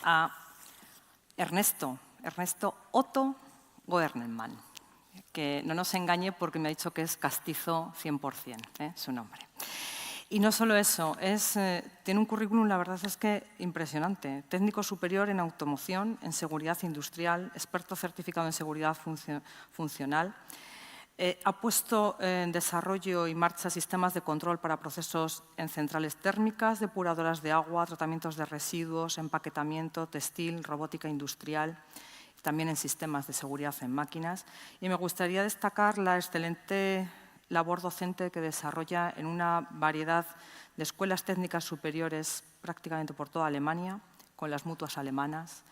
a Ernesto Otto Goernemann, que no nos engañe porque me ha dicho que es castizo 100%, su nombre. Y no solo eso, tiene un currículum, la verdad es que impresionante. Técnico superior en automoción, en seguridad industrial, experto certificado en seguridad funcional. Ha puesto en desarrollo y marcha sistemas de control para procesos en centrales térmicas, depuradoras de agua, tratamientos de residuos, empaquetamiento, textil, robótica industrial, también en sistemas de seguridad en máquinas. Y me gustaría destacar la excelente labor docente que desarrolla en una variedad de escuelas técnicas superiores prácticamente por toda Alemania, con las mutuas alemanas,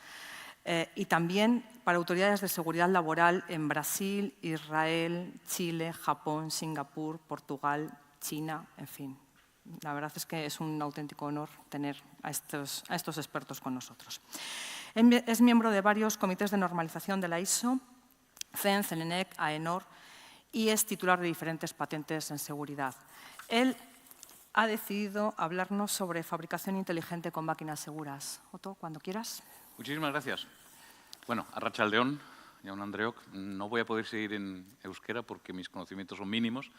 y también para autoridades de seguridad laboral en Brasil, Israel, Chile, Japón, Singapur, Portugal, China, en fin. La verdad es que es un auténtico honor tener a estos expertos con nosotros. Es miembro de varios comités de normalización de la ISO, CEN, CENENEC, AENOR, y es titular de diferentes patentes en seguridad. Él ha decidido hablarnos sobre fabricación inteligente con máquinas seguras. Otto, cuando quieras. Muchísimas gracias. Bueno, arratsaldeon, jaun Andreok, no voy a poder seguir en euskera porque mis conocimientos son mínimos,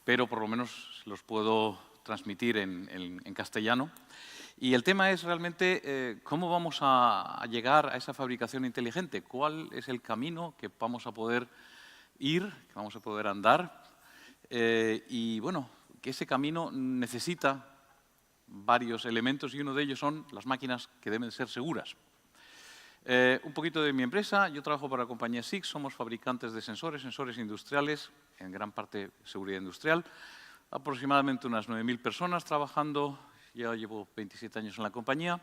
pero por lo menos los puedo transmitir en castellano. Y el tema es realmente cómo vamos a llegar a esa fabricación inteligente, cuál es el camino que vamos a poder ir, que vamos a poder andar, y bueno, que ese camino necesita varios elementos y uno de ellos son las máquinas que deben ser seguras. Un poquito de mi empresa, yo trabajo para la compañía SIG, somos fabricantes de sensores industriales, en gran parte seguridad industrial, aproximadamente unas 9.000 personas trabajando, ya llevo 27 años en la compañía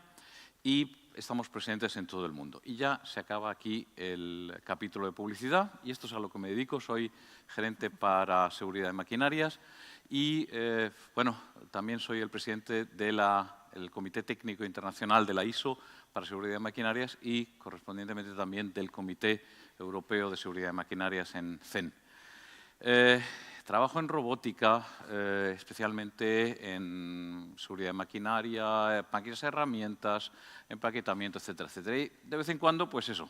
y estamos presentes en todo el mundo. Y ya se acaba aquí el capítulo de publicidad y esto es a lo que me dedico, soy gerente para seguridad de maquinarias y bueno, también soy el presidente del Comité Técnico Internacional de la ISO para Seguridad de Maquinarias y correspondientemente también del Comité Europeo de Seguridad de Maquinarias en CEN. Trabajo en robótica, especialmente en seguridad de maquinaria, máquinas de herramientas, empaquetamiento, etcétera, etcétera. Y de vez en cuando, pues eso.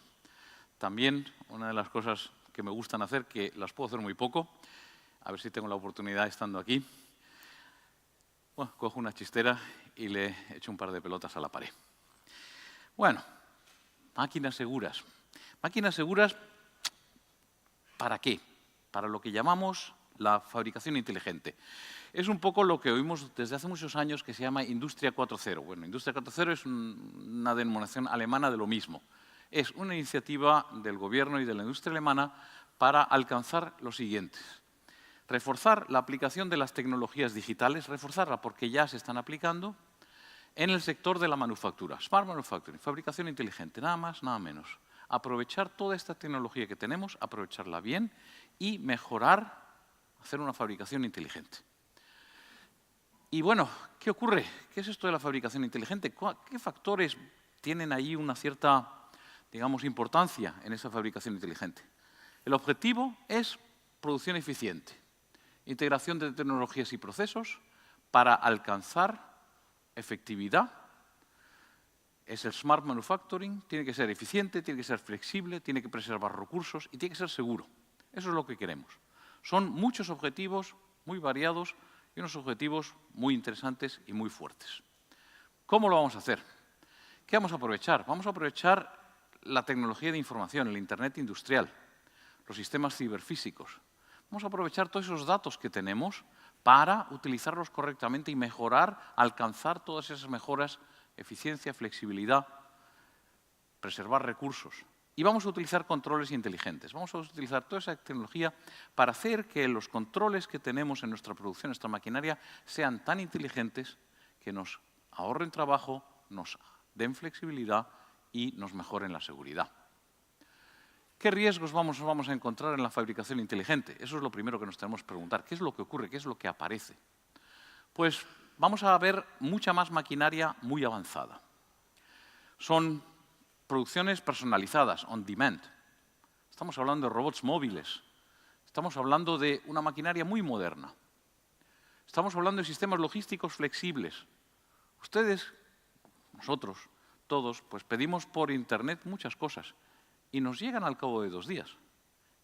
También una de las cosas que me gustan hacer, que las puedo hacer muy poco, a ver si tengo la oportunidad estando aquí. Bueno, cojo una chistera y le echo un par de pelotas a la pared. Bueno, máquinas seguras. Máquinas seguras, ¿para qué? Para lo que llamamos la fabricación inteligente. Es un poco lo que oímos desde hace muchos años que se llama Industria 4.0. Bueno, Industria 4.0 es una denominación alemana de lo mismo. Es una iniciativa del gobierno y de la industria alemana para alcanzar lo siguiente. Reforzar la aplicación de las tecnologías digitales, reforzarla porque ya se están aplicando en el sector de la manufactura. Smart Manufacturing, fabricación inteligente, nada más, nada menos. Aprovechar toda esta tecnología que tenemos, aprovecharla bien y mejorar, hacer una fabricación inteligente. Y bueno, ¿qué ocurre? ¿Qué es esto de la fabricación inteligente? ¿Qué factores tienen ahí una cierta, digamos, importancia en esa fabricación inteligente? El objetivo es producción eficiente, integración de tecnologías y procesos para alcanzar efectividad. Es el Smart Manufacturing, tiene que ser eficiente, tiene que ser flexible, tiene que preservar recursos y tiene que ser seguro. Eso es lo que queremos. Son muchos objetivos muy variados y unos objetivos muy interesantes y muy fuertes. ¿Cómo lo vamos a hacer? ¿Qué vamos a aprovechar? Vamos a aprovechar la tecnología de información, el Internet industrial, los sistemas ciberfísicos. Vamos a aprovechar todos esos datos que tenemos para utilizarlos correctamente y mejorar, alcanzar todas esas mejoras, eficiencia, flexibilidad, preservar recursos. Y vamos a utilizar controles inteligentes. Vamos a utilizar toda esa tecnología para hacer que los controles que tenemos en nuestra producción, en nuestra maquinaria, sean tan inteligentes que nos ahorren trabajo, nos den flexibilidad y nos mejoren la seguridad. ¿Qué riesgos vamos a encontrar en la fabricación inteligente? Eso es lo primero que nos tenemos que preguntar. ¿Qué es lo que ocurre? ¿Qué es lo que aparece? Pues vamos a ver mucha más maquinaria muy avanzada. Son producciones personalizadas, on demand. Estamos hablando de robots móviles. Estamos hablando de una maquinaria muy moderna. Estamos hablando de sistemas logísticos flexibles. Ustedes, nosotros, todos, pues pedimos por Internet muchas cosas y nos llegan al cabo de 2 días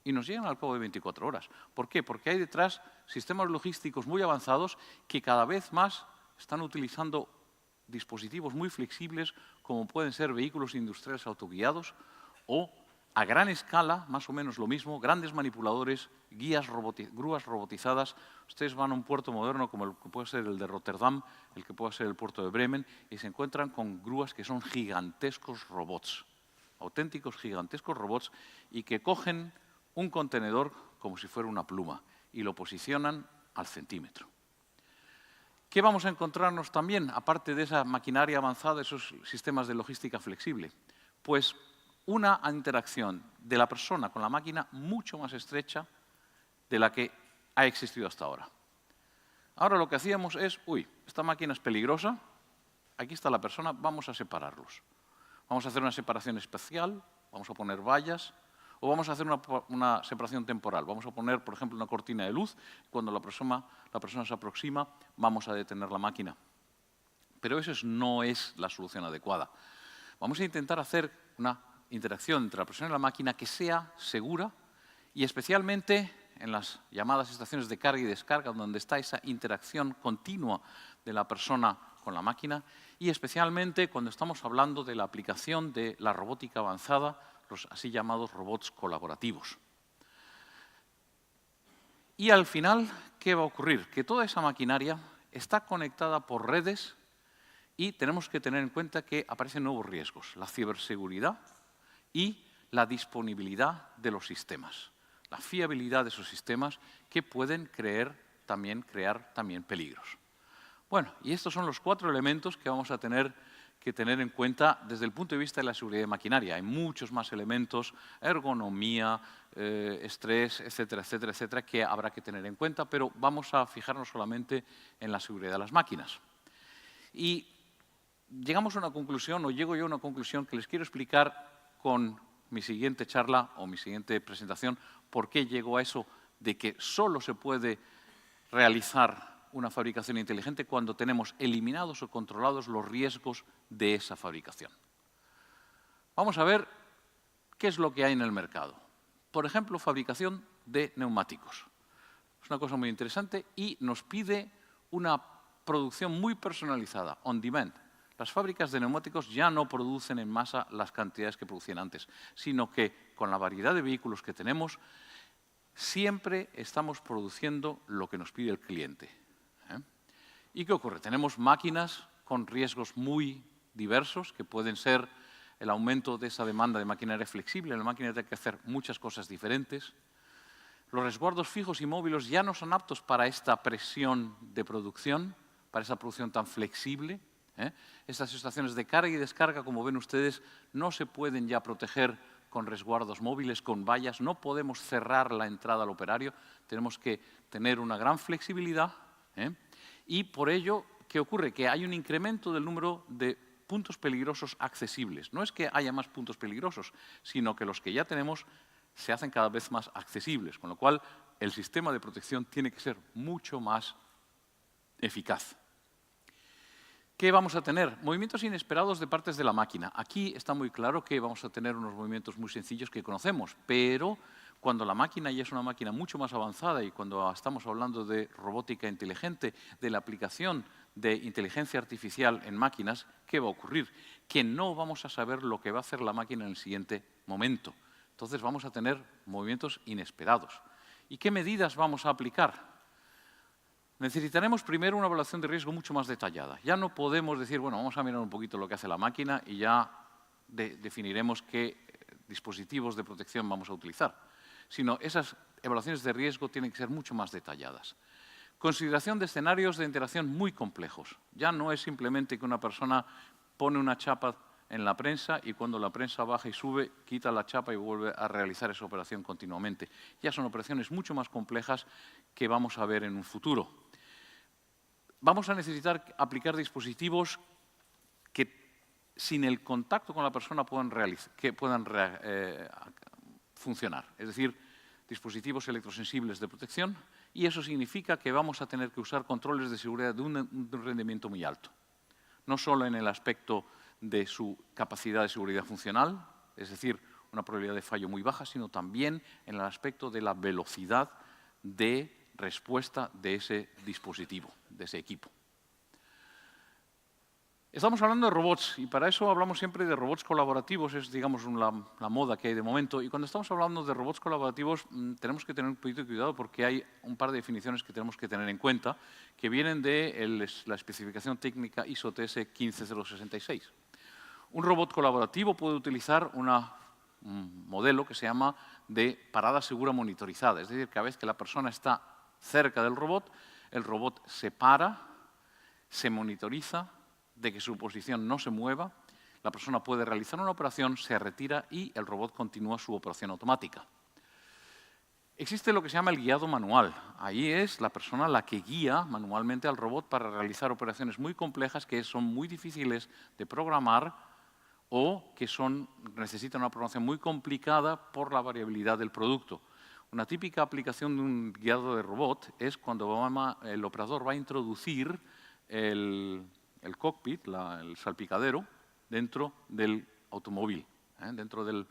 y nos llegan al cabo de 24 horas. ¿Por qué? Porque hay detrás sistemas logísticos muy avanzados que cada vez más están utilizando dispositivos muy flexibles como pueden ser vehículos industriales autoguiados o a gran escala, más o menos lo mismo, grandes manipuladores, grúas robotizadas. Ustedes van a un puerto moderno como el que puede ser el de Rotterdam, el que puede ser el puerto de Bremen, y se encuentran con grúas que son gigantescos robots, auténticos gigantescos robots, y que cogen un contenedor como si fuera una pluma y lo posicionan al centímetro. ¿Qué vamos a encontrarnos también, aparte de esa maquinaria avanzada, esos sistemas de logística flexible? Pues una interacción de la persona con la máquina mucho más estrecha de la que ha existido hasta ahora. Ahora lo que hacíamos es, esta máquina es peligrosa, aquí está la persona, vamos a separarlos. Vamos a hacer una separación especial, vamos a poner vallas, o vamos a hacer una separación temporal. Vamos a poner, por ejemplo, una cortina de luz. Cuando la persona se aproxima, vamos a detener la máquina. Pero eso no es la solución adecuada. Vamos a intentar hacer una interacción entre la persona y la máquina que sea segura y especialmente en las llamadas estaciones de carga y descarga, donde está esa interacción continua de la persona con la máquina y especialmente cuando estamos hablando de la aplicación de la robótica avanzada, los así llamados robots colaborativos. Y al final, ¿qué va a ocurrir? Que toda esa maquinaria está conectada por redes y tenemos que tener en cuenta que aparecen nuevos riesgos, la ciberseguridad y la disponibilidad de los sistemas, la fiabilidad de esos sistemas que pueden crear también peligros. Bueno, y estos son los 4 elementos que vamos a tener que tener en cuenta desde el punto de vista de la seguridad de maquinaria. Hay muchos más elementos, ergonomía, estrés, etcétera, etcétera, etcétera, que habrá que tener en cuenta, pero vamos a fijarnos solamente en la seguridad de las máquinas. Y llegamos a una conclusión, o llego yo a una conclusión que les quiero explicar con mi siguiente charla o mi siguiente presentación, por qué llego a eso de que solo se puede realizar una fabricación inteligente cuando tenemos eliminados o controlados los riesgos de esa fabricación. Vamos a ver qué es lo que hay en el mercado. Por ejemplo, fabricación de neumáticos. Es una cosa muy interesante y nos pide una producción muy personalizada, on demand. Las fábricas de neumáticos ya no producen en masa las cantidades que producían antes, sino que con la variedad de vehículos que tenemos, siempre estamos produciendo lo que nos pide el cliente. ¿Y qué ocurre? Tenemos máquinas con riesgos muy diversos, que pueden ser el aumento de esa demanda de maquinaria flexible. La máquina tiene que hacer muchas cosas diferentes. Los resguardos fijos y móviles ya no son aptos para esta presión de producción, para esa producción tan flexible. Estas estaciones de carga y descarga, como ven ustedes, no se pueden ya proteger con resguardos móviles, con vallas. No podemos cerrar la entrada al operario. Tenemos que tener una gran flexibilidad. Y por ello, ¿qué ocurre? Que hay un incremento del número de puntos peligrosos accesibles. No es que haya más puntos peligrosos, sino que los que ya tenemos se hacen cada vez más accesibles, con lo cual el sistema de protección tiene que ser mucho más eficaz. ¿Qué vamos a tener? Movimientos inesperados de partes de la máquina. Aquí está muy claro que vamos a tener unos movimientos muy sencillos que conocemos, pero cuando la máquina ya es una máquina mucho más avanzada y cuando estamos hablando de robótica inteligente, de la aplicación de inteligencia artificial en máquinas, ¿qué va a ocurrir? Que no vamos a saber lo que va a hacer la máquina en el siguiente momento. Entonces vamos a tener movimientos inesperados. ¿Y qué medidas vamos a aplicar? Necesitaremos primero una evaluación de riesgo mucho más detallada. Ya no podemos decir, bueno, vamos a mirar un poquito lo que hace la máquina y ya definiremos qué dispositivos de protección vamos a utilizar, sino esas evaluaciones de riesgo tienen que ser mucho más detalladas. Consideración de escenarios de interacción muy complejos. Ya no es simplemente que una persona pone una chapa en la prensa y cuando la prensa baja y sube, quita la chapa y vuelve a realizar esa operación continuamente. Ya son operaciones mucho más complejas que vamos a ver en un futuro. Vamos a necesitar aplicar dispositivos que sin el contacto con la persona puedan funcionar. Es decir, dispositivos electrosensibles de protección y eso significa que vamos a tener que usar controles de seguridad de un rendimiento muy alto. No solo en el aspecto de su capacidad de seguridad funcional, es decir, una probabilidad de fallo muy baja, sino también en el aspecto de la velocidad de respuesta de ese dispositivo, de ese equipo. Estamos hablando de robots y para eso hablamos siempre de robots colaborativos, es digamos la moda que hay de momento. Y cuando estamos hablando de robots colaborativos tenemos que tener un poquito de cuidado porque hay un par de definiciones que tenemos que tener en cuenta que vienen de la especificación técnica ISO TS 15066. Un robot colaborativo puede utilizar un modelo que se llama de parada segura monitorizada, es decir, cada vez que la persona está cerca del robot, el robot se para, se monitoriza de que su posición no se mueva, la persona puede realizar una operación, se retira y el robot continúa su operación automática. Existe lo que se llama el guiado manual. Ahí es la persona la que guía manualmente al robot para realizar operaciones muy complejas que son muy difíciles de programar o que necesitan una programación muy complicada por la variabilidad del producto. Una típica aplicación de un guiado de robot es cuando el operador va a introducir el cockpit, el salpicadero, dentro del automóvil, dentro de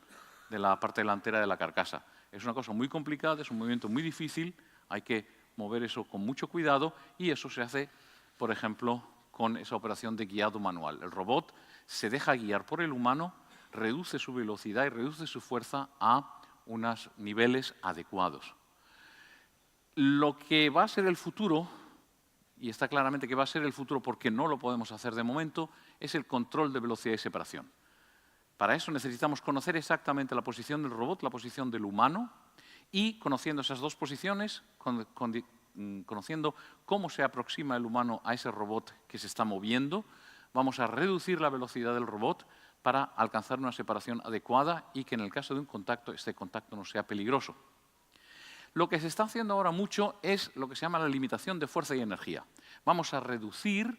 la parte delantera de la carcasa. Es una cosa muy complicada, es un movimiento muy difícil, hay que mover eso con mucho cuidado y eso se hace, por ejemplo, con esa operación de guiado manual. El robot se deja guiar por el humano, reduce su velocidad y reduce su fuerza a unos niveles adecuados. Lo que va a ser el futuro, y está claramente que va a ser el futuro porque no lo podemos hacer de momento, es el control de velocidad y separación. Para eso necesitamos conocer exactamente la posición del robot, la posición del humano, y conociendo esas dos posiciones, conociendo cómo se aproxima el humano a ese robot que se está moviendo, vamos a reducir la velocidad del robot para alcanzar una separación adecuada y que en el caso de un contacto, este contacto no sea peligroso. Lo que se está haciendo ahora mucho es lo que se llama la limitación de fuerza y energía. Vamos a reducir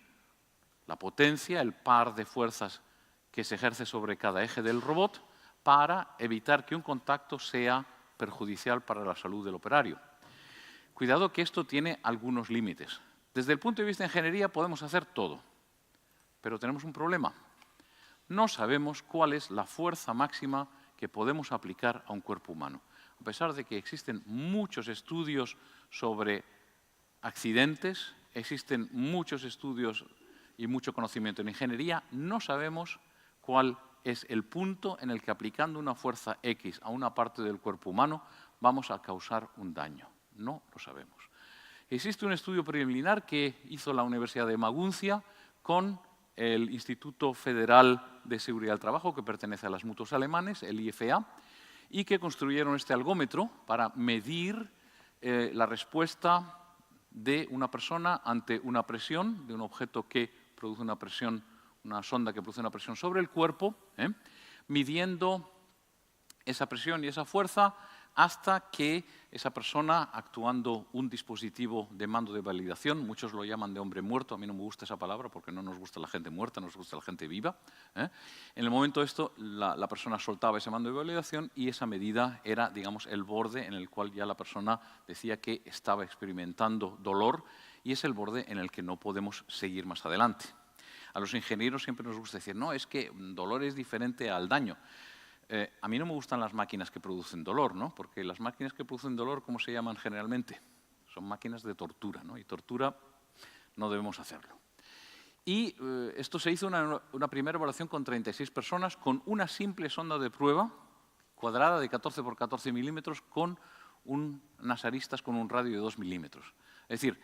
la potencia, el par de fuerzas que se ejerce sobre cada eje del robot para evitar que un contacto sea perjudicial para la salud del operario. Cuidado que esto tiene algunos límites. Desde el punto de vista de ingeniería podemos hacer todo, pero tenemos un problema. No sabemos cuál es la fuerza máxima que podemos aplicar a un cuerpo humano. A pesar de que existen muchos estudios sobre accidentes, existen muchos estudios y mucho conocimiento en ingeniería, no sabemos cuál es el punto en el que aplicando una fuerza X a una parte del cuerpo humano vamos a causar un daño. No lo sabemos. Existe un estudio preliminar que hizo la Universidad de Maguncia con el Instituto Federal de Seguridad del Trabajo, que pertenece a las mutuas alemanes, el IFA, y que construyeron este algómetro para medir la respuesta de una persona ante una presión, de un objeto que produce una presión, una sonda que produce una presión sobre el cuerpo, midiendo esa presión y esa fuerza hasta que esa persona, actuando un dispositivo de mando de validación, muchos lo llaman de hombre muerto, a mí no me gusta esa palabra porque no nos gusta la gente muerta, nos gusta la gente viva. En el momento de esto, la persona soltaba ese mando de validación y esa medida era, digamos, el borde en el cual ya la persona decía que estaba experimentando dolor y es el borde en el que no podemos seguir más adelante. A los ingenieros siempre nos gusta decir, no, es que dolor es diferente al daño. A mí no me gustan las máquinas que producen dolor, ¿no? Porque las máquinas que producen dolor, ¿cómo se llaman generalmente? Son máquinas de tortura, ¿no? Y tortura no debemos hacerlo. Y esto se hizo una primera evaluación con 36 personas con una simple sonda de prueba cuadrada de 14 por 14 milímetros con unas aristas con un radio de 2 milímetros. Es decir,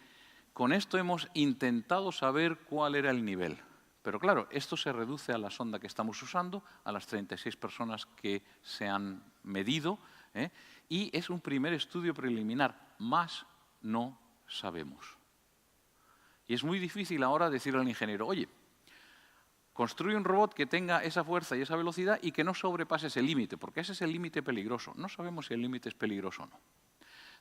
con esto hemos intentado saber cuál era el nivel. Pero claro, esto se reduce a la sonda que estamos usando, a las 36 personas que se han medido, y es un primer estudio preliminar, más no sabemos. Y es muy difícil ahora decirle al ingeniero, oye, construye un robot que tenga esa fuerza y esa velocidad y que no sobrepase ese límite, porque ese es el límite peligroso. No sabemos si el límite es peligroso o no.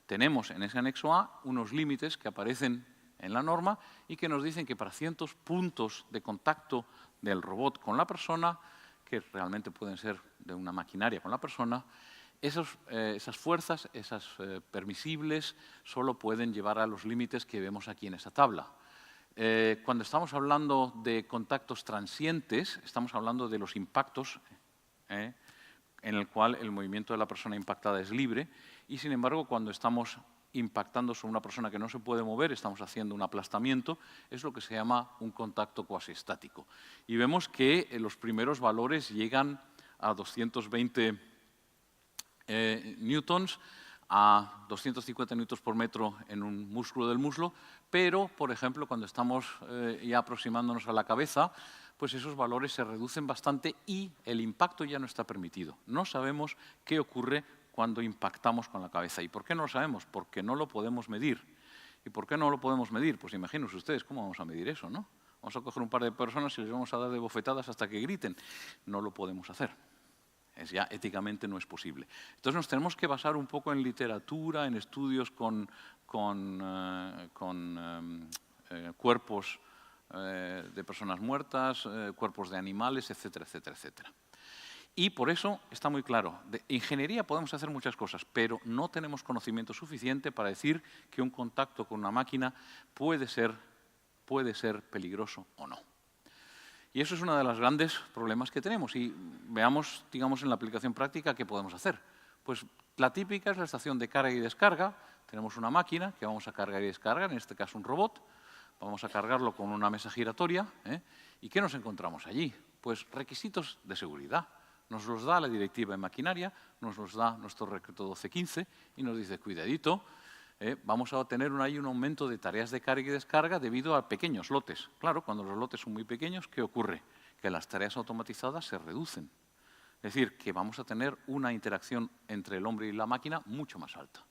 Tenemos en ese anexo A unos límites que aparecen en la norma y que nos dicen que para ciertos puntos de contacto del robot con la persona, que realmente pueden ser de una maquinaria con la persona, esas fuerzas, esas permisibles, solo pueden llevar a los límites que vemos aquí en esta tabla. Cuando estamos hablando de contactos transientes, estamos hablando de los impactos en el cual el movimiento de la persona impactada es libre y, sin embargo, cuando estamos impactando sobre una persona que no se puede mover, estamos haciendo un aplastamiento, es lo que se llama un contacto cuasi estático. Y vemos que los primeros valores llegan a 220 newtons, a 250 newtons por metro en un músculo del muslo, pero, por ejemplo, cuando estamos ya aproximándonos a la cabeza, pues esos valores se reducen bastante y el impacto ya no está permitido. No sabemos qué ocurre cuando impactamos con la cabeza. ¿Y por qué no lo sabemos? Porque no lo podemos medir. ¿Y por qué no lo podemos medir? Pues imagínense ustedes cómo vamos a medir eso, ¿no? Vamos a coger un par de personas y les vamos a dar de bofetadas hasta que griten. No lo podemos hacer. Ya éticamente no es posible. Entonces nos tenemos que basar un poco en literatura, en estudios con cuerpos de personas muertas, cuerpos de animales, etcétera, etcétera, etcétera. Y por eso está muy claro, de ingeniería podemos hacer muchas cosas, pero no tenemos conocimiento suficiente para decir que un contacto con una máquina puede ser peligroso o no. Y eso es uno de los grandes problemas que tenemos. Y veamos, digamos, en la aplicación práctica qué podemos hacer. Pues la típica es la estación de carga y descarga. Tenemos una máquina que vamos a cargar y descargar, en este caso un robot. Vamos a cargarlo con una mesa giratoria. ¿Y qué nos encontramos allí? Pues requisitos de seguridad. Nos los da la directiva de maquinaria, nos los da nuestro decreto 1215 y nos dice, cuidadito, vamos a tener ahí un aumento de tareas de carga y descarga debido a pequeños lotes. Claro, cuando los lotes son muy pequeños, ¿qué ocurre? Que las tareas automatizadas se reducen. Es decir, que vamos a tener una interacción entre el hombre y la máquina mucho más alta.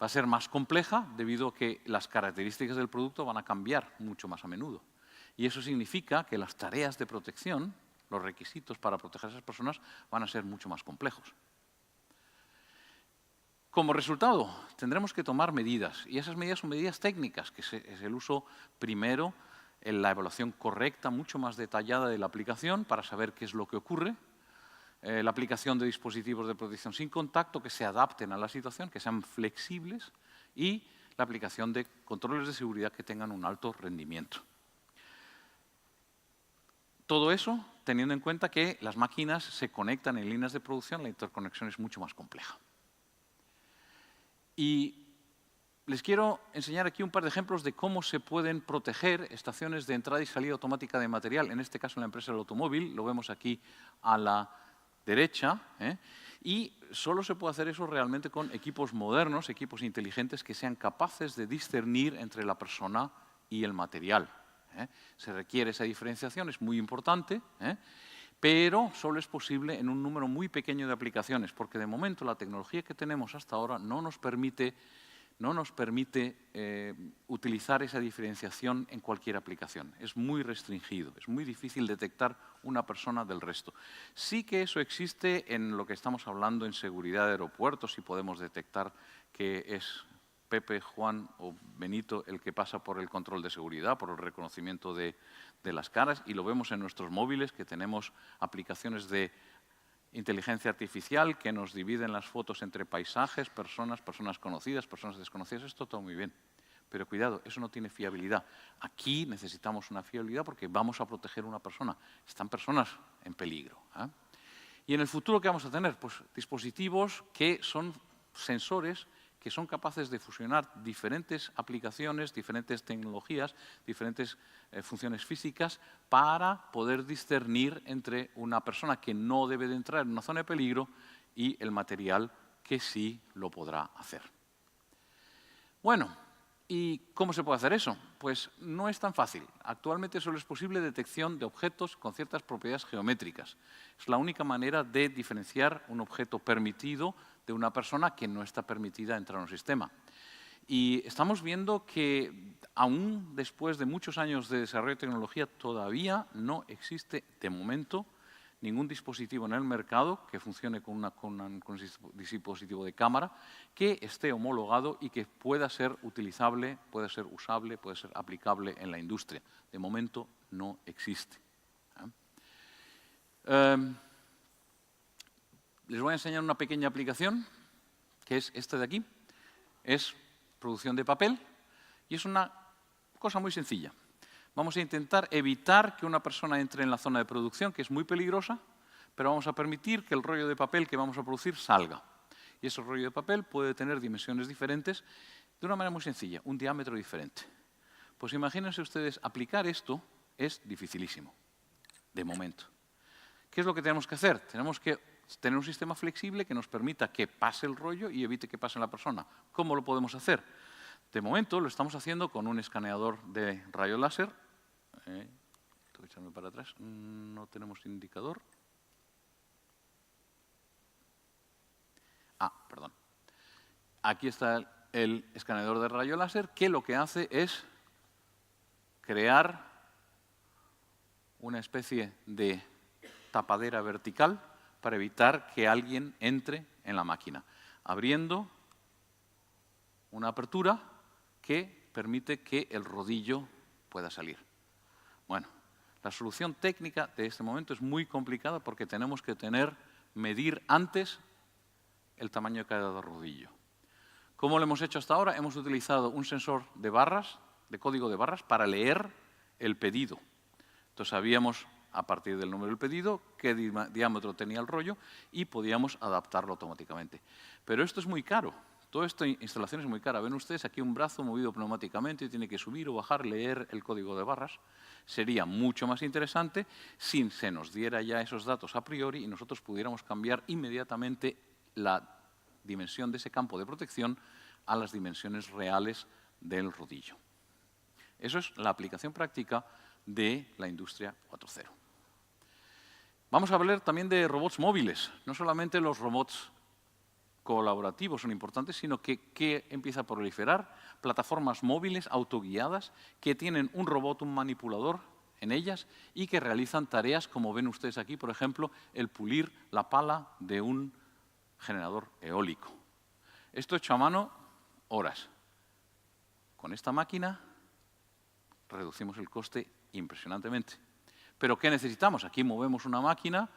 Va a ser más compleja debido a que las características del producto van a cambiar mucho más a menudo. Y eso significa que las tareas de protección, los requisitos para proteger a esas personas, van a ser mucho más complejos. Como resultado, tendremos que tomar medidas, y esas medidas son medidas técnicas, que es el uso primero, en la evaluación correcta, mucho más detallada de la aplicación para saber qué es lo que ocurre, la aplicación de dispositivos de protección sin contacto que se adapten a la situación, que sean flexibles, y la aplicación de controles de seguridad que tengan un alto rendimiento. Todo eso teniendo en cuenta que las máquinas se conectan en líneas de producción, la interconexión es mucho más compleja. Y les quiero enseñar aquí un par de ejemplos de cómo se pueden proteger estaciones de entrada y salida automática de material, en este caso en la empresa del automóvil, lo vemos aquí a la derecha, y solo se puede hacer eso realmente con equipos modernos, equipos inteligentes que sean capaces de discernir entre la persona y el material. Se requiere esa diferenciación, es muy importante, pero solo es posible en un número muy pequeño de aplicaciones, porque de momento la tecnología que tenemos hasta ahora no nos permite utilizar esa diferenciación en cualquier aplicación. Es muy restringido, es muy difícil detectar una persona del resto. Sí que eso existe en lo que estamos hablando en seguridad de aeropuertos y podemos detectar que es Pepe, Juan o Benito el que pasa por el control de seguridad, por el reconocimiento de las caras, y lo vemos en nuestros móviles, que tenemos aplicaciones de inteligencia artificial que nos dividen las fotos entre paisajes, personas conocidas, personas desconocidas. Esto todo muy bien, pero cuidado, eso no tiene fiabilidad. Aquí necesitamos una fiabilidad porque vamos a proteger a una persona. Están personas en peligro. ¿Y en el futuro qué vamos a tener? Pues dispositivos que son sensores que son capaces de fusionar diferentes aplicaciones, diferentes tecnologías, diferentes funciones físicas para poder discernir entre una persona que no debe de entrar en una zona de peligro y el material que sí lo podrá hacer. Bueno, ¿y cómo se puede hacer eso? Pues no es tan fácil. Actualmente solo es posible detección de objetos con ciertas propiedades geométricas. Es la única manera de diferenciar un objeto permitido de una persona que no está permitida entrar en un sistema. Y estamos viendo que aún después de muchos años de desarrollo de tecnología todavía no existe de momento ningún dispositivo en el mercado que funcione con un dispositivo de cámara que esté homologado y que pueda ser utilizable, pueda ser usable, pueda ser aplicable en la industria. De momento no existe. Les voy a enseñar una pequeña aplicación, que es esta de aquí. Es producción de papel y es una cosa muy sencilla. Vamos a intentar evitar que una persona entre en la zona de producción, que es muy peligrosa, pero vamos a permitir que el rollo de papel que vamos a producir salga. Y ese rollo de papel puede tener dimensiones diferentes de una manera muy sencilla, un diámetro diferente. Pues imagínense ustedes, aplicar esto es dificilísimo, de momento. ¿Qué es lo que tenemos que hacer? Tenemos que tener un sistema flexible que nos permita que pase el rollo y evite que pase la persona. ¿Cómo lo podemos hacer? De momento lo estamos haciendo con un escaneador de rayo láser. Tengo que echarme para atrás. No tenemos indicador. Perdón. Aquí está el escaneador de rayo láser, que lo que hace es crear una especie de tapadera vertical para evitar que alguien entre en la máquina, abriendo una apertura que permite que el rodillo pueda salir. Bueno, la solución técnica de este momento es muy complicada porque tenemos que medir antes el tamaño de cada rodillo. ¿Cómo lo hemos hecho hasta ahora? Hemos utilizado un sensor de barras, de código de barras, para leer el pedido. Entonces sabíamos, a partir del número del pedido, qué diámetro tenía el rollo y podíamos adaptarlo automáticamente. Pero esto es muy caro. Toda esta instalación es muy cara. Ven ustedes aquí un brazo movido pneumáticamente y tiene que subir o bajar, leer el código de barras. Sería mucho más interesante si se nos diera ya esos datos a priori y nosotros pudiéramos cambiar inmediatamente la dimensión de ese campo de protección a las dimensiones reales del rodillo. Eso es la aplicación práctica de la industria 4.0. Vamos a hablar también de robots móviles. No solamente los robots colaborativos son importantes, sino que empieza a proliferar plataformas móviles autoguiadas que tienen un robot, un manipulador en ellas y que realizan tareas como ven ustedes aquí, por ejemplo, el pulir la pala de un generador eólico. Esto hecho a mano, horas. Con esta máquina reducimos el coste impresionantemente. ¿Pero qué necesitamos? Aquí movemos una máquina,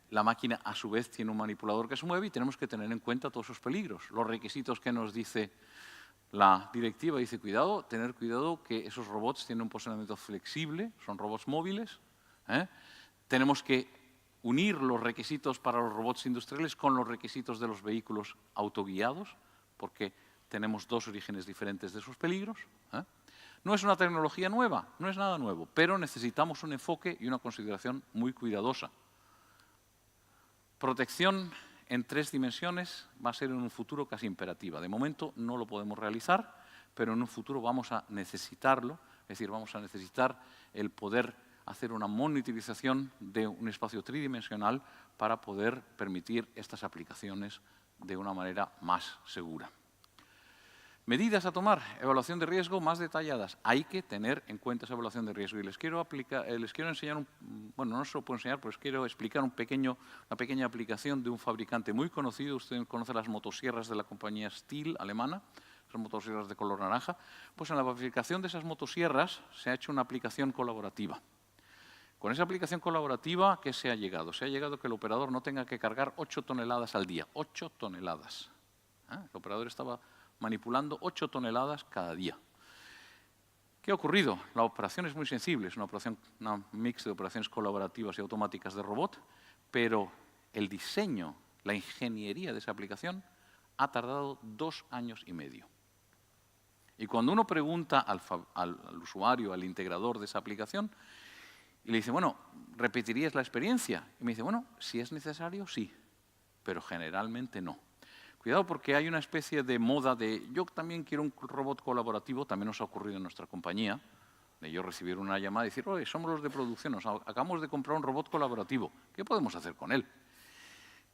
la máquina a su vez tiene un manipulador que se mueve y tenemos que tener en cuenta todos esos peligros. Los requisitos que nos dice la directiva, dice tener cuidado que esos robots tienen un posicionamiento flexible, son robots móviles. Tenemos que unir los requisitos para los robots industriales con los requisitos de los vehículos autoguiados, porque tenemos dos orígenes diferentes de esos peligros. No es una tecnología nueva, no es nada nuevo, pero necesitamos un enfoque y una consideración muy cuidadosa. Protección en 3 dimensiones va a ser en un futuro casi imperativa. De momento no lo podemos realizar, pero en un futuro vamos a necesitarlo, es decir, vamos a necesitar el poder hacer una monitorización de un espacio tridimensional para poder permitir estas aplicaciones de una manera más segura. Medidas a tomar, evaluación de riesgo más detalladas. Hay que tener en cuenta esa evaluación de riesgo. Y les quiero enseñar, bueno, no se lo puedo enseñar, pero les quiero explicar una pequeña aplicación de un fabricante muy conocido. Usted conoce las motosierras de la compañía Stihl, alemana, son motosierras de color naranja. Pues en la fabricación de esas motosierras se ha hecho una aplicación colaborativa. Con esa aplicación colaborativa, ¿qué se ha llegado? Se ha llegado que el operador no tenga que cargar 8 toneladas al día. 8 toneladas. El operador estaba manipulando 8 toneladas cada día. ¿Qué ha ocurrido? La operación es muy sensible, es una mix de operaciones colaborativas y automáticas de robot, pero el diseño, la ingeniería de esa aplicación ha tardado 2 años y medio. Y cuando uno pregunta al usuario, al integrador de esa aplicación, y le dice, bueno, ¿repetirías la experiencia? Y me dice, bueno, si es necesario, sí, pero generalmente no. Cuidado porque hay una especie de moda de yo también quiero un robot colaborativo, también nos ha ocurrido en nuestra compañía, de yo recibir una llamada y decir, oye, somos los de producción, acabamos de comprar un robot colaborativo, ¿qué podemos hacer con él?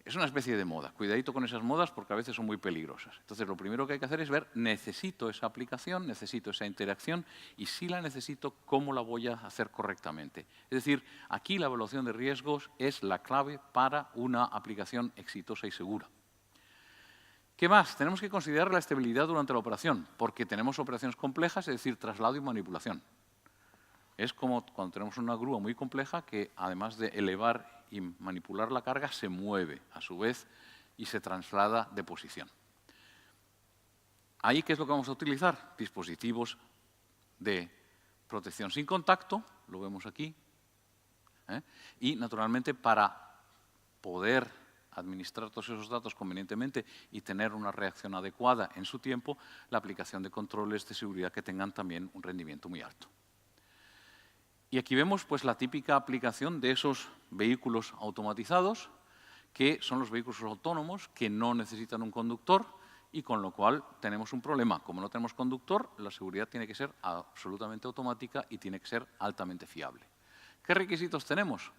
Es una especie de moda, cuidadito con esas modas porque a veces son muy peligrosas. Entonces lo primero que hay que hacer es ver, necesito esa aplicación, necesito esa interacción y si la necesito, ¿cómo la voy a hacer correctamente? Es decir, aquí la evaluación de riesgos es la clave para una aplicación exitosa y segura. ¿Qué más? Tenemos que considerar la estabilidad durante la operación, porque tenemos operaciones complejas, es decir, traslado y manipulación. Es como cuando tenemos una grúa muy compleja que, además de elevar y manipular la carga, se mueve a su vez y se traslada de posición. Ahí, ¿qué es lo que vamos a utilizar? Dispositivos de protección sin contacto, lo vemos aquí, y naturalmente para poder administrar todos esos datos convenientemente y tener una reacción adecuada en su tiempo, la aplicación de controles de seguridad que tengan también un rendimiento muy alto. Y aquí vemos pues, la típica aplicación de esos vehículos automatizados, que son los vehículos autónomos que no necesitan un conductor y con lo cual tenemos un problema. Como no tenemos conductor, la seguridad tiene que ser absolutamente automática y tiene que ser altamente fiable. ¿Qué requisitos tenemos?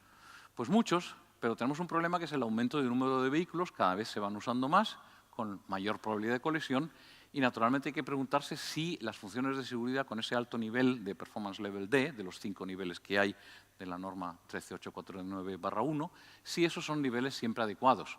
Pues muchos, pero tenemos un problema que es el aumento del número de vehículos, cada vez se van usando más, con mayor probabilidad de colisión, y naturalmente hay que preguntarse si las funciones de seguridad con ese alto nivel de Performance Level D, de los 5 niveles que hay de la norma 13849/1, si esos son niveles siempre adecuados.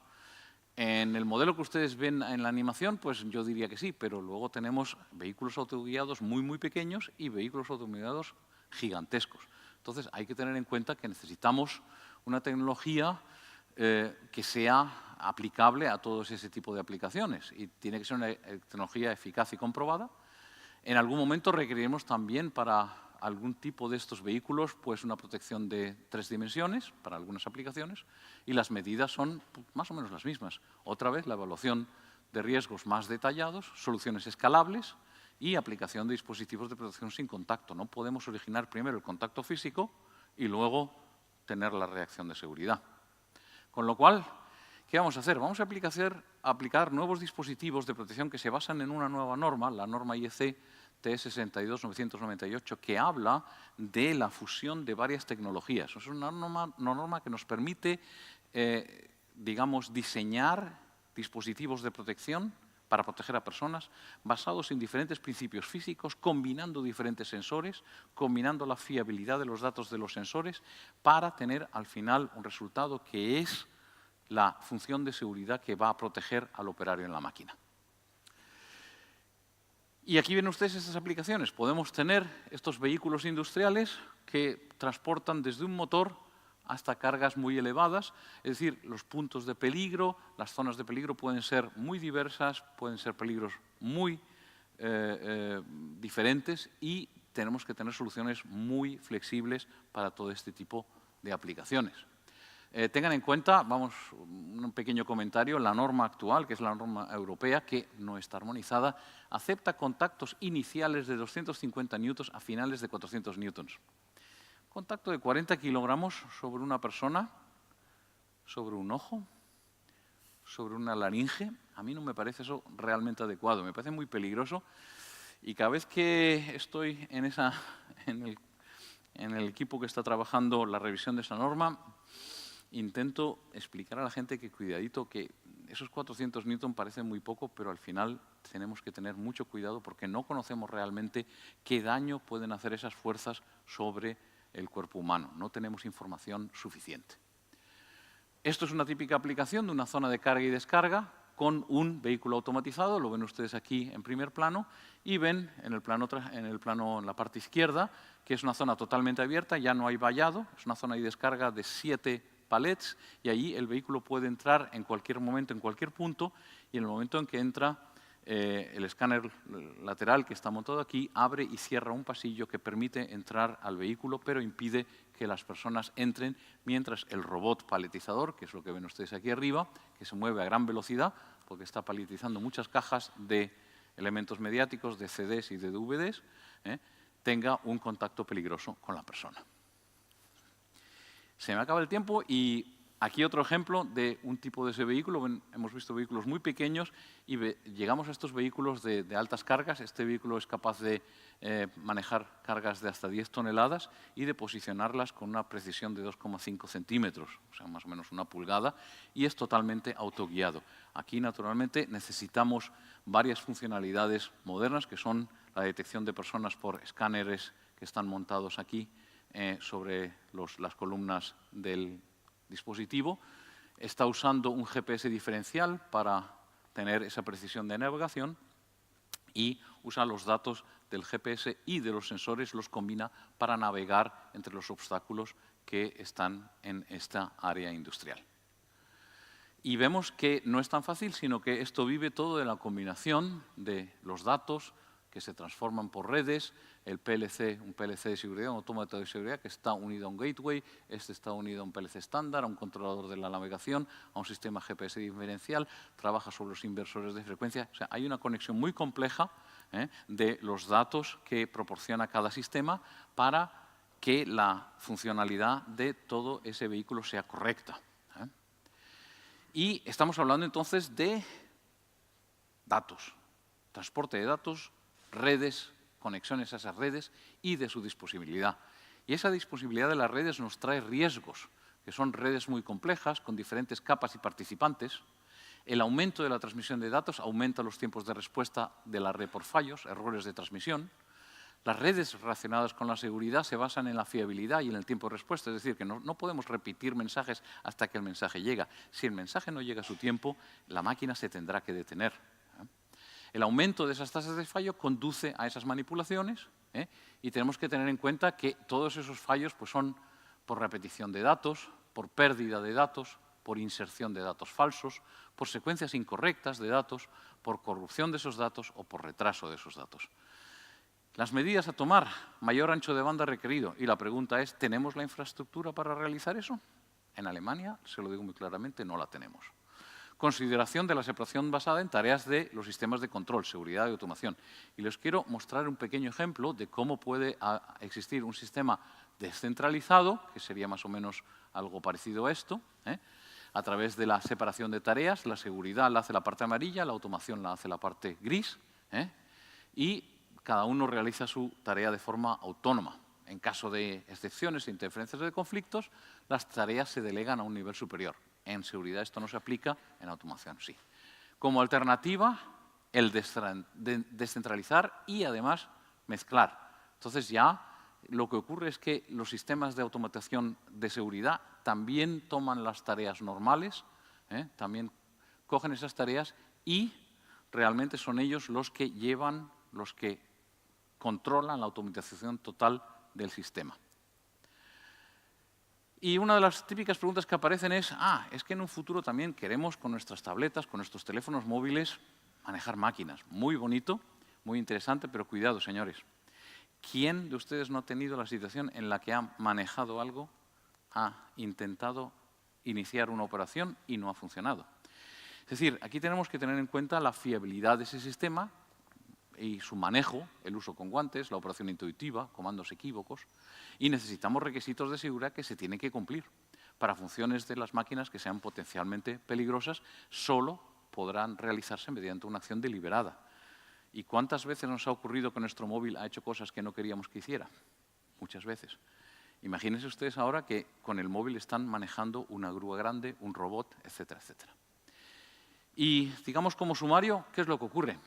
En el modelo que ustedes ven en la animación, pues yo diría que sí, pero luego tenemos vehículos autoguiados muy pequeños y vehículos autoguiados gigantescos. Entonces hay que tener en cuenta que necesitamos una tecnología que sea aplicable a todos ese tipo de aplicaciones y tiene que ser una tecnología eficaz y comprobada. En algún momento requeriremos también para algún tipo de estos vehículos pues una protección de 3 dimensiones para algunas aplicaciones y las medidas son más o menos las mismas. Otra vez la evaluación de riesgos más detallados, soluciones escalables y aplicación de dispositivos de protección sin contacto. No podemos originar primero el contacto físico y luego tener la reacción de seguridad. Con lo cual, ¿qué vamos a hacer? Vamos a aplicar nuevos dispositivos de protección que se basan en una nueva norma, la norma IEC TE 62998, que habla de la fusión de varias tecnologías. Es una norma que nos permite, digamos, diseñar dispositivos de protección para proteger a personas basados en diferentes principios físicos, combinando diferentes sensores, combinando la fiabilidad de los datos de los sensores para tener al final un resultado que es la función de seguridad que va a proteger al operario en la máquina. Y aquí ven ustedes estas aplicaciones. Podemos tener estos vehículos industriales que transportan desde un motor hasta cargas muy elevadas, es decir, los puntos de peligro, las zonas de peligro pueden ser muy diversas, pueden ser peligros muy diferentes y tenemos que tener soluciones muy flexibles para todo este tipo de aplicaciones. Tengan en cuenta, vamos, un pequeño comentario, la norma actual, que es la norma europea, que no está armonizada, acepta contactos iniciales de 250 newtons a finales de 400 newtons. Contacto de 40 kilogramos sobre una persona, sobre un ojo, sobre una laringe. A mí no me parece eso realmente adecuado, me parece muy peligroso. Y cada vez que estoy en el equipo que está trabajando la revisión de esa norma, intento explicar a la gente que cuidadito, que esos 400 newton parecen muy poco, pero al final tenemos que tener mucho cuidado porque no conocemos realmente qué daño pueden hacer esas fuerzas sobre el cuerpo humano. No tenemos información suficiente. Esto es una típica aplicación de una zona de carga y descarga con un vehículo automatizado, lo ven ustedes aquí en primer plano, y ven en la parte izquierda que es una zona totalmente abierta, ya no hay vallado, es una zona de descarga de 7 palets y allí el vehículo puede entrar en cualquier momento, en cualquier punto, y en el momento en que entra el escáner lateral que está montado aquí abre y cierra un pasillo que permite entrar al vehículo, pero impide que las personas entren, mientras el robot paletizador, que es lo que ven ustedes aquí arriba, que se mueve a gran velocidad, porque está paletizando muchas cajas de elementos mediáticos, de CDs y de DVDs, tenga un contacto peligroso con la persona. Se me acaba el tiempo y aquí otro ejemplo de un tipo de ese vehículo. Hemos visto vehículos muy pequeños y llegamos a estos vehículos de altas cargas. Este vehículo es capaz de manejar cargas de hasta 10 toneladas y de posicionarlas con una precisión de 2,5 centímetros, o sea, más o menos una pulgada, y es totalmente autoguiado. Aquí, naturalmente, necesitamos varias funcionalidades modernas, que son la detección de personas por escáneres que están montados aquí sobre las columnas del dispositivo. Está usando un GPS diferencial para tener esa precisión de navegación y usa los datos del GPS y de los sensores, los combina para navegar entre los obstáculos que están en esta área industrial. Y vemos que no es tan fácil, sino que esto vive todo de la combinación de los datos que se transforman por redes, el PLC, un PLC de seguridad, un autómata de seguridad que está unido a un gateway, este está unido a un PLC estándar, a un controlador de la navegación, a un sistema GPS diferencial, trabaja sobre los inversores de frecuencia. O sea, hay una conexión muy compleja de los datos que proporciona cada sistema para que la funcionalidad de todo ese vehículo sea correcta. Y estamos hablando entonces de datos, transporte de datos, redes, conexiones a esas redes y de su disponibilidad. Y esa disponibilidad de las redes nos trae riesgos, que son redes muy complejas, con diferentes capas y participantes. El aumento de la transmisión de datos aumenta los tiempos de respuesta de la red por fallos, errores de transmisión. Las redes relacionadas con la seguridad se basan en la fiabilidad y en el tiempo de respuesta, es decir, que no podemos repetir mensajes hasta que el mensaje llega. Si el mensaje no llega a su tiempo, la máquina se tendrá que detener. El aumento de esas tasas de fallo conduce a esas manipulaciones y tenemos que tener en cuenta que todos esos fallos pues, son por repetición de datos, por pérdida de datos, por inserción de datos falsos, por secuencias incorrectas de datos, por corrupción de esos datos o por retraso de esos datos. Las medidas a tomar, mayor ancho de banda requerido. Y la pregunta es, ¿tenemos la infraestructura para realizar eso? En Alemania, se lo digo muy claramente, no la tenemos. Consideración de la separación basada en tareas de los sistemas de control, seguridad y automación. Y les quiero mostrar un pequeño ejemplo de cómo puede existir un sistema descentralizado, que sería más o menos algo parecido a esto, a través de la separación de tareas. La seguridad la hace la parte amarilla, la automación la hace la parte gris, y cada uno realiza su tarea de forma autónoma. En caso de excepciones e interferencias de conflictos, las tareas se delegan a un nivel superior. En seguridad esto no se aplica, en automación sí. Como alternativa, el descentralizar y además mezclar. Entonces ya lo que ocurre es que los sistemas de automatización de seguridad también toman las tareas normales, también cogen esas tareas y realmente son ellos los que llevan, los que controlan la automatización total del sistema. Y una de las típicas preguntas que aparecen es, es que en un futuro también queremos con nuestras tabletas, con nuestros teléfonos móviles, manejar máquinas. Muy bonito, muy interesante, pero cuidado, señores. ¿Quién de ustedes no ha tenido la situación en la que ha manejado algo, ha intentado iniciar una operación y no ha funcionado? Es decir, aquí tenemos que tener en cuenta la fiabilidad de ese sistema y su manejo, el uso con guantes, la operación intuitiva, comandos equívocos, y necesitamos requisitos de seguridad que se tienen que cumplir. Para funciones de las máquinas que sean potencialmente peligrosas, solo podrán realizarse mediante una acción deliberada. ¿Y cuántas veces nos ha ocurrido que nuestro móvil ha hecho cosas que no queríamos que hiciera? Muchas veces. Imagínense ustedes ahora que con el móvil están manejando una grúa grande, un robot, etcétera, etcétera. Y digamos como sumario, ¿qué es lo que ocurre?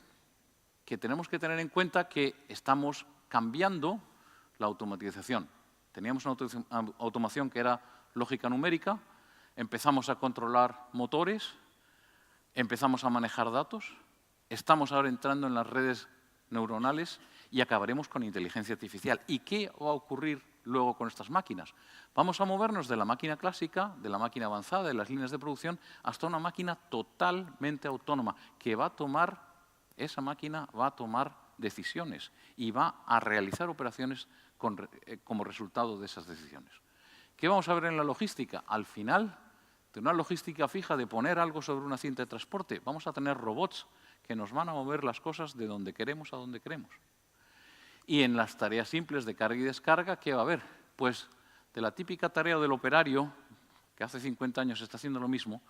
Que tenemos que tener en cuenta que estamos cambiando la automatización. Teníamos una automación que era lógica numérica, empezamos a controlar motores, empezamos a manejar datos, estamos ahora entrando en las redes neuronales y acabaremos con inteligencia artificial. ¿Y qué va a ocurrir luego con estas máquinas? Vamos a movernos de la máquina clásica, de la máquina avanzada, de las líneas de producción, hasta una máquina totalmente autónoma que va a tomar, esa máquina va a tomar decisiones y va a realizar operaciones como resultado de esas decisiones. ¿Qué vamos a ver en la logística? Al final de una logística fija de poner algo sobre una cinta de transporte, vamos a tener robots que nos van a mover las cosas de donde queremos a donde queremos. Y en las tareas simples de carga y descarga, ¿qué va a haber? Pues de la típica tarea del operario, que hace 50 años está haciendo lo mismo,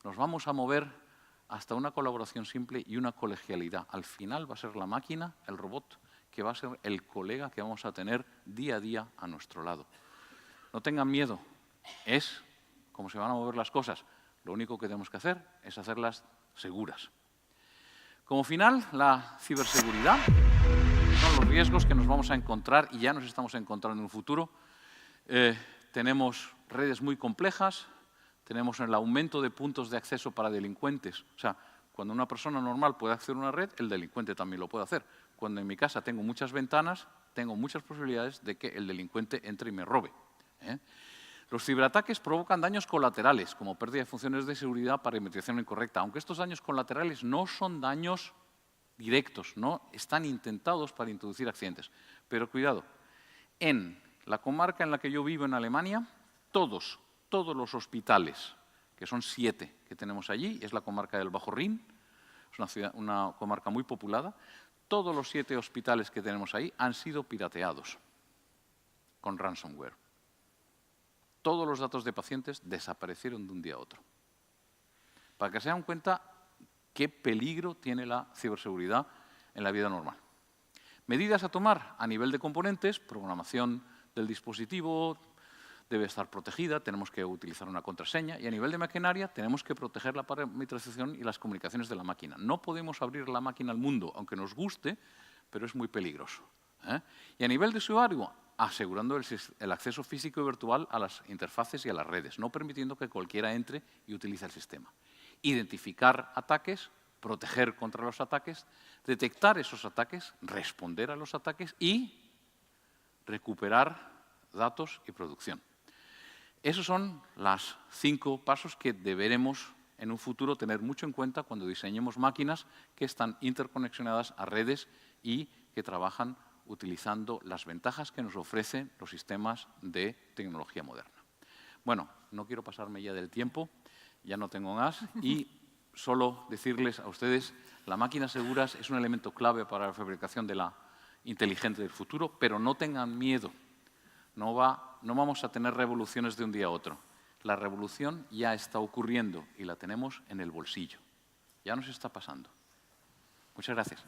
nos vamos a mover hasta una colaboración simple y una colegialidad. Al final va a ser la máquina, el robot, que va a ser el colega que vamos a tener día a día a nuestro lado. No tengan miedo, es como se van a mover las cosas. Lo único que tenemos que hacer es hacerlas seguras. Como final, la ciberseguridad son los riesgos que nos vamos a encontrar y ya nos estamos encontrando en un futuro. Tenemos redes muy complejas, tenemos el aumento de puntos de acceso para delincuentes. O sea, cuando una persona normal puede acceder a una red, el delincuente también lo puede hacer. Cuando en mi casa tengo muchas ventanas, tengo muchas posibilidades de que el delincuente entre y me robe. Los ciberataques provocan daños colaterales, como pérdida de funciones de seguridad, parametrización incorrecta, aunque estos daños colaterales no son daños directos, no están intentados para introducir accidentes. Pero cuidado, en la comarca en la que yo vivo en Alemania, todos los hospitales, que son 7 que tenemos allí, es la comarca del Bajo Rin, es una comarca muy poblada, todos los 7 hospitales que tenemos ahí han sido pirateados con ransomware. Todos los datos de pacientes desaparecieron de un día a otro. Para que se den cuenta qué peligro tiene la ciberseguridad en la vida normal. Medidas a tomar a nivel de componentes, programación del dispositivo debe estar protegida, tenemos que utilizar una contraseña, y a nivel de maquinaria tenemos que proteger la parametrización y las comunicaciones de la máquina. No podemos abrir la máquina al mundo, aunque nos guste, pero es muy peligroso. Y a nivel de usuario, asegurando el acceso físico y virtual a las interfaces y a las redes, no permitiendo que cualquiera entre y utilice el sistema. Identificar ataques, proteger contra los ataques, detectar esos ataques, responder a los ataques y recuperar datos y producción. Esos son los 5 pasos que deberemos en un futuro tener mucho en cuenta cuando diseñemos máquinas que están interconexionadas a redes y que trabajan utilizando las ventajas que nos ofrecen los sistemas de tecnología moderna. Bueno, no quiero pasarme ya del tiempo, ya no tengo más, y solo decirles a ustedes, la máquina seguras es un elemento clave para la fabricación de la inteligente del futuro, pero no tengan miedo. No vamos a tener revoluciones de un día a otro. La revolución ya está ocurriendo y la tenemos en el bolsillo. Ya nos está pasando. Muchas gracias.